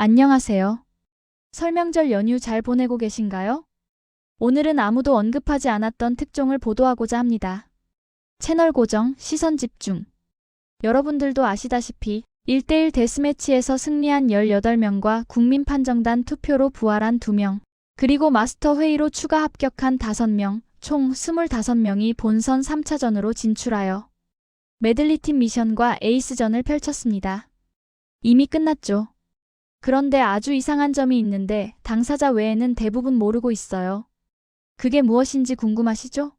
안녕하세요. 설명절 연휴 잘 보내고 계신가요? 오늘은 아무도 언급하지 않았던 특종을 보도하고자 합니다. 채널 고정, 시선 집중. 여러분들도 아시다시피 1대1 데스매치에서 승리한 18명과 국민판정단 투표로 부활한 2명, 그리고 마스터 회의로 추가 합격한 5명, 총 25명이 본선 3차전으로 진출하여 메들리팀 미션과 에이스전을 펼쳤습니다. 이미 끝났죠. 그런데 아주 이상한 점이 있는데 당사자 외에는 대부분 모르고 있어요. 그게 무엇인지 궁금하시죠?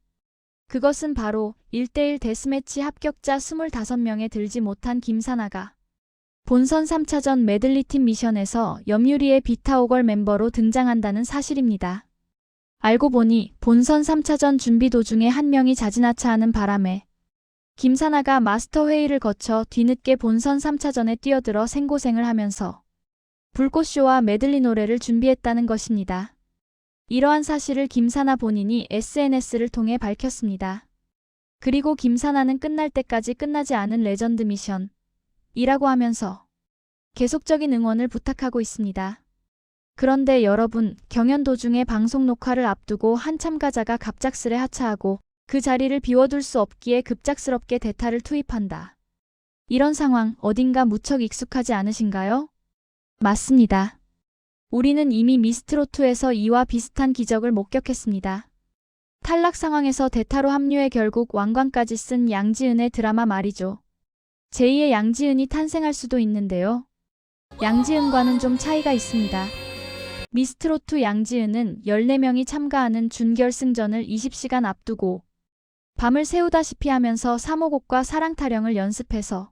그것은 바로 1대1 데스매치 합격자 25명에 들지 못한 김사나가 본선 3차전 메들리팀 미션에서 염유리의 비타오걸 멤버로 등장한다는 사실입니다. 알고 보니 본선 3차전 준비 도중에 한 명이 자진하차하는 바람에 김사나가 마스터 회의를 거쳐 뒤늦게 본선 3차전에 뛰어들어 생고생을 하면서 불꽃쇼와 메들리 노래를 준비했다는 것입니다. 이러한 사실을 김사나 본인이 SNS를 통해 밝혔습니다. 그리고 김사나는 끝날 때까지 끝나지 않은 레전드 미션이라고 하면서 계속적인 응원을 부탁하고 있습니다. 그런데 여러분, 경연 도중에 방송 녹화를 앞두고 한 참가자가 갑작스레 하차하고 그 자리를 비워둘 수 없기에 급작스럽게 대타를 투입한다. 이런 상황 어딘가 무척 익숙하지 않으신가요? 맞습니다. 우리는 이미 미스트롯2에서 이와 비슷한 기적을 목격했습니다. 탈락 상황에서 대타로 합류해 결국 왕관까지 쓴 양지은의 드라마 말이죠. 제2의 양지은이 탄생할 수도 있는데요. 양지은과는 좀 차이가 있습니다. 미스트롯2 양지은은 14명이 참가하는 준결승전을 20시간 앞두고 밤을 새우다시피 하면서 3호곡과 사랑타령을 연습해서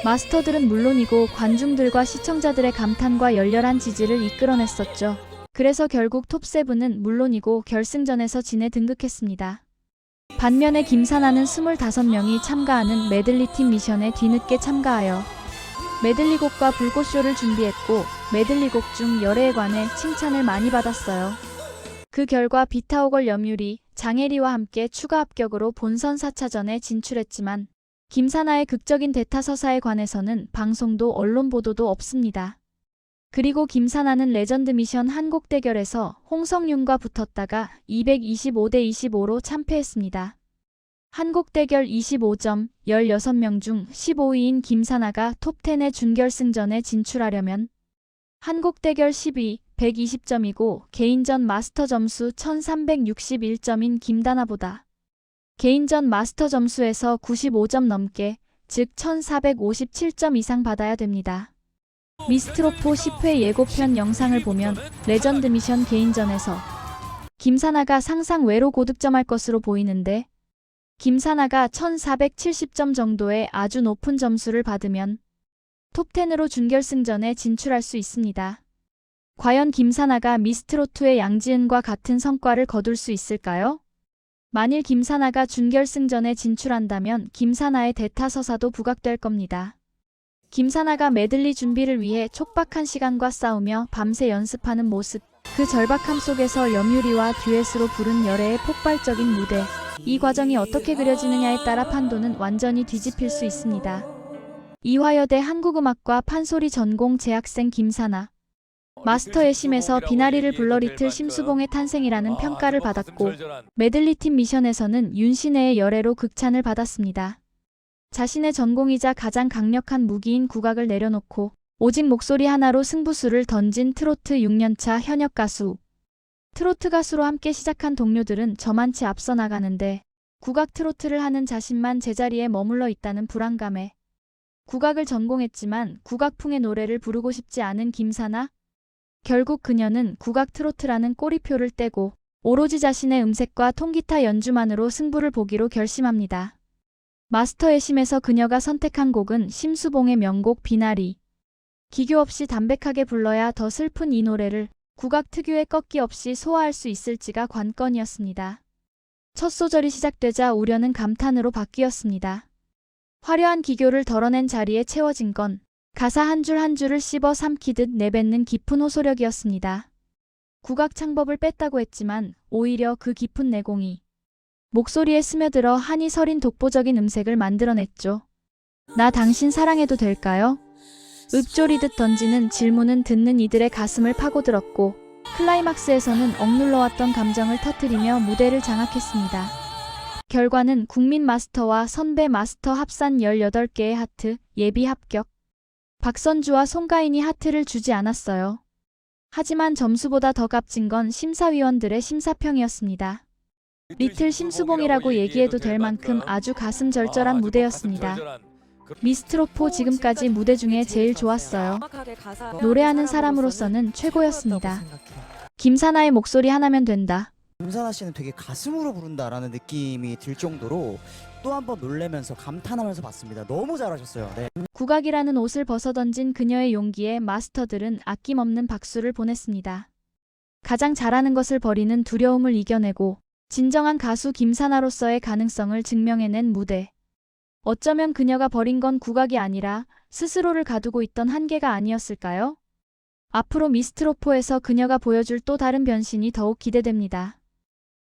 마스터들은 물론이고 관중들과 시청자들의 감탄과 열렬한 지지를 이끌어냈었죠. 그래서 결국 톱7은 물론이고 결승전에서 진에 등극했습니다. 반면에 김사나는 25명이 참가하는 메들리팀 미션에 뒤늦게 참가하여 메들리곡과 불꽃쇼를 준비했고 메들리곡 중 열애에 관해 칭찬을 많이 받았어요. 그 결과 비타오걸 염유리, 장혜리와 함께 추가 합격으로 본선 4차전에 진출했지만 김사나의 극적인 대타 서사에 관해서는 방송도 언론 보도도 없습니다. 그리고 김사나는 레전드 미션 한국 대결에서 홍성윤과 붙었다가 225대 25로 참패했습니다. 한국 대결 25점, 16명 중 15위인 김사나가 톱10의 준결승전에 진출하려면 한국 대결 10위, 120점이고 개인전 마스터 점수 1361점인 김다나보다 개인전 마스터 점수에서 95점 넘게, 즉 1457점 이상 받아야 됩니다. 미스트롯4 10회 예고편 영상을 보면 레전드 미션 개인전에서 김사나가 상상 외로 고득점할 것으로 보이는데 김사나가 1470점 정도의 아주 높은 점수를 받으면 톱10으로 준결승전에 진출할 수 있습니다. 과연 김사나가 미스트롯2의 양지은과 같은 성과를 거둘 수 있을까요? 만일 김사나가 준결승전에 진출한다면 김사나의 대타 서사도 부각될 겁니다. 김사나가 메들리 준비를 위해 촉박한 시간과 싸우며 밤새 연습하는 모습, 그 절박함 속에서 염유리와 듀엣으로 부른 열애의 폭발적인 무대, 이 과정이 어떻게 그려지느냐에 따라 판도는 완전히 뒤집힐 수 있습니다. 이화여대 한국음악과 판소리 전공 재학생 김사나. 마스터 예심에서 비나리를 불러 리틀 심수봉의 탄생이라는 평가를 받았고 메들리팀 미션에서는 윤신혜의 열애로 극찬을 받았습니다. 자신의 전공이자 가장 강력한 무기인 국악을 내려놓고 오직 목소리 하나로 승부수를 던진 트로트 6년차 현역 가수. 트로트 가수로 함께 시작한 동료들은 저만치 앞서 나가는데 국악 트로트를 하는 자신만 제자리에 머물러 있다는 불안감에 국악을 전공했지만 국악풍의 노래를 부르고 싶지 않은 김사나? 결국 그녀는 국악 트로트라는 꼬리표를 떼고 오로지 자신의 음색과 통기타 연주만으로 승부를 보기로 결심합니다. 마스터 예심에서 그녀가 선택한 곡은 심수봉의 명곡 비나리. 기교 없이 담백하게 불러야 더 슬픈 이 노래를 국악 특유의 꺾기 없이 소화할 수 있을지가 관건이었습니다. 첫 소절이 시작되자 우려는 감탄으로 바뀌었습니다. 화려한 기교를 덜어낸 자리에 채워진 건 가사 한 줄 한 줄을 씹어 삼키듯 내뱉는 깊은 호소력이었습니다. 국악 창법을 뺐다고 했지만 오히려 그 깊은 내공이 목소리에 스며들어 한이 서린 독보적인 음색을 만들어냈죠. 나 당신 사랑해도 될까요? 읊조리듯 던지는 질문은 듣는 이들의 가슴을 파고들었고 클라이막스에서는 억눌러왔던 감정을 터뜨리며 무대를 장악했습니다. 결과는 국민 마스터와 선배 마스터 합산 18개의 하트, 예비 합격. 박선주와 송가인이 하트를 주지 않았어요. 하지만 점수보다 더 값진 건 심사위원들의 심사평이었습니다. 리틀 심수봉이라고 얘기해도 될 만큼 아주 가슴 절절한 무대였습니다. 미스트로포 지금까지 무대 중에 제일 좋았어요. 노래하는 사람으로서는 최고였습니다. 김사나의 목소리 하나면 된다. 김사나 씨는 되게 가슴으로 부른다라는 느낌이 들 정도로 또 한 번 놀래면서 감탄하면서 봤습니다. 너무 잘하셨어요. 네. 국악이라는 옷을 벗어던진 그녀의 용기에 마스터들은 아낌없는 박수를 보냈습니다. 가장 잘하는 것을 버리는 두려움을 이겨내고 진정한 가수 김사나로서의 가능성을 증명해낸 무대. 어쩌면 그녀가 버린 건 국악이 아니라 스스로를 가두고 있던 한계가 아니었을까요? 앞으로 미스트로포에서 그녀가 보여줄 또 다른 변신이 더욱 기대됩니다.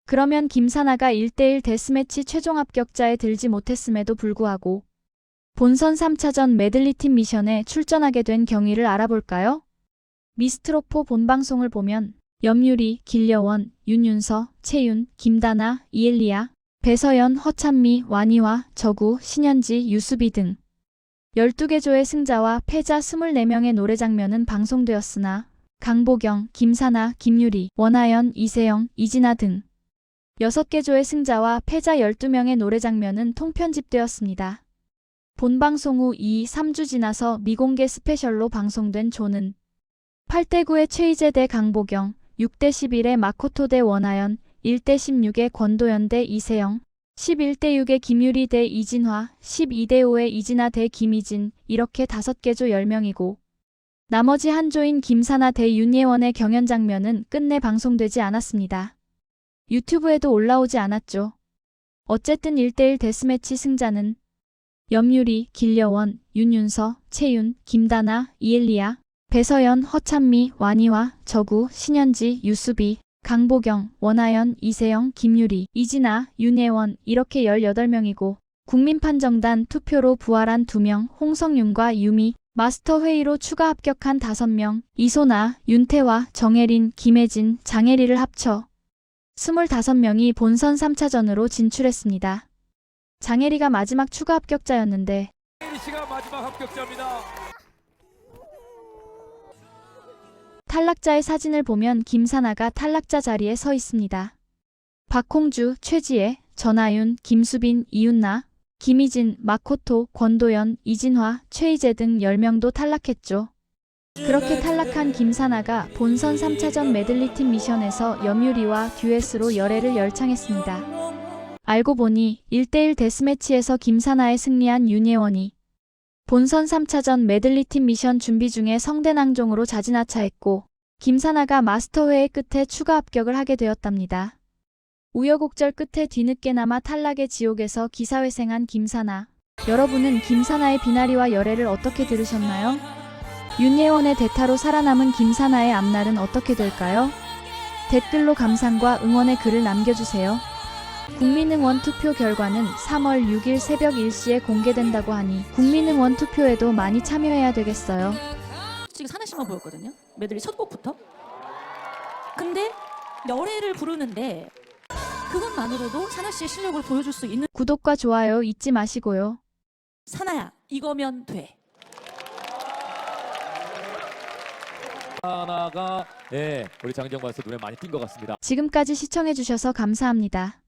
그러면 김사나가 1대1 데스매치 최종 합격자에 들지 못했음에도 불구하고 본선 3차전 메들리팀 미션에 출전하게 된 경위를 알아볼까요? 미스트로포 본방송을 보면 염유리, 길려원, 윤윤서, 채윤, 김다나, 이엘리야, 배서연, 허찬미, 완희와, 저구, 신현지, 유수비 등 12개 조의 승자와 패자 24명의 노래 장면은 방송되었으나 강보경, 김사나, 김유리, 원하연, 이세영, 이진아 등 6개 조의 승자와 패자 12명의 노래 장면은 통편집되었습니다. 본방송 후 2, 3주 지나서 미공개 스페셜로 방송된 조는 8대9의 최희재 대 강보경, 6대11의 마코토 대 원하연, 1대16의 권도연 대 이세영, 11대6의 김유리 대 이진화, 12대5의 이진아 대 김희진, 이렇게 5개 조 10명이고 나머지 한 조인 김사나 대 윤예원의 경연 장면은 끝내 방송되지 않았습니다. 유튜브에도 올라오지 않았죠. 어쨌든 1대1 데스매치 승자는 염유리, 길려원, 윤윤서, 채윤, 김다나, 이엘리야, 배서연, 허찬미, 완희와, 저구, 신현지, 유수비, 강보경, 원하연, 이세영, 김유리, 이진아, 윤예원 이렇게 18명이고 국민판정단 투표로 부활한 2명, 홍성윤과 유미, 마스터 회의로 추가 합격한 5명, 이소나, 윤태화, 정혜린, 김혜진, 장혜리를 합쳐 25명이 본선 3차전으로 진출했습니다. 장혜리가 마지막 추가 합격자였는데 장혜리 씨가 마지막 합격자입니다. 탈락자의 사진을 보면 김사나가 탈락자 자리에 서 있습니다. 박홍주, 최지혜, 전하윤, 김수빈, 이윤나, 김희진, 마코토, 권도연, 이진화, 최희재 등 10명도 탈락했죠. 그렇게 탈락한 김사나가 본선 3차전 메들리팀 미션에서 염유리와 듀엣으로 열애를 열창했습니다. 알고 보니 1대1 데스매치에서 김사나에 승리한 윤예원이 본선 3차전 메들리팀 미션 준비 중에 성대낭종으로 자진하차했고 김사나가 마스터 회의 끝에 추가 합격을 하게 되었답니다. 우여곡절 끝에 뒤늦게나마 탈락의 지옥에서 기사회생한 김사나. 여러분은 김사나의 비나리와 열애를 어떻게 들으셨나요? 윤예원의 대타로 살아남은 김사나의 앞날은 어떻게 될까요? 댓글로 감상과 응원의 글을 남겨주세요. 국민응원 투표 결과는 3월 6일 새벽 1시에 공개된다고 하니 국민응원 투표에도 많이 참여해야 되겠어요. 솔직히 사나 씨만 보였거든요. 메들리 첫 곡부터. 근데 열애를 부르는데 그것만으로도 사나 씨의 실력을 보여줄 수 있는. 구독과 좋아요 잊지 마시고요. 사나야, 이거면 돼. 하나가 우리 장정관에서 눈에 많이 띈 것 같습니다. 지금까지 시청해주셔서 감사합니다.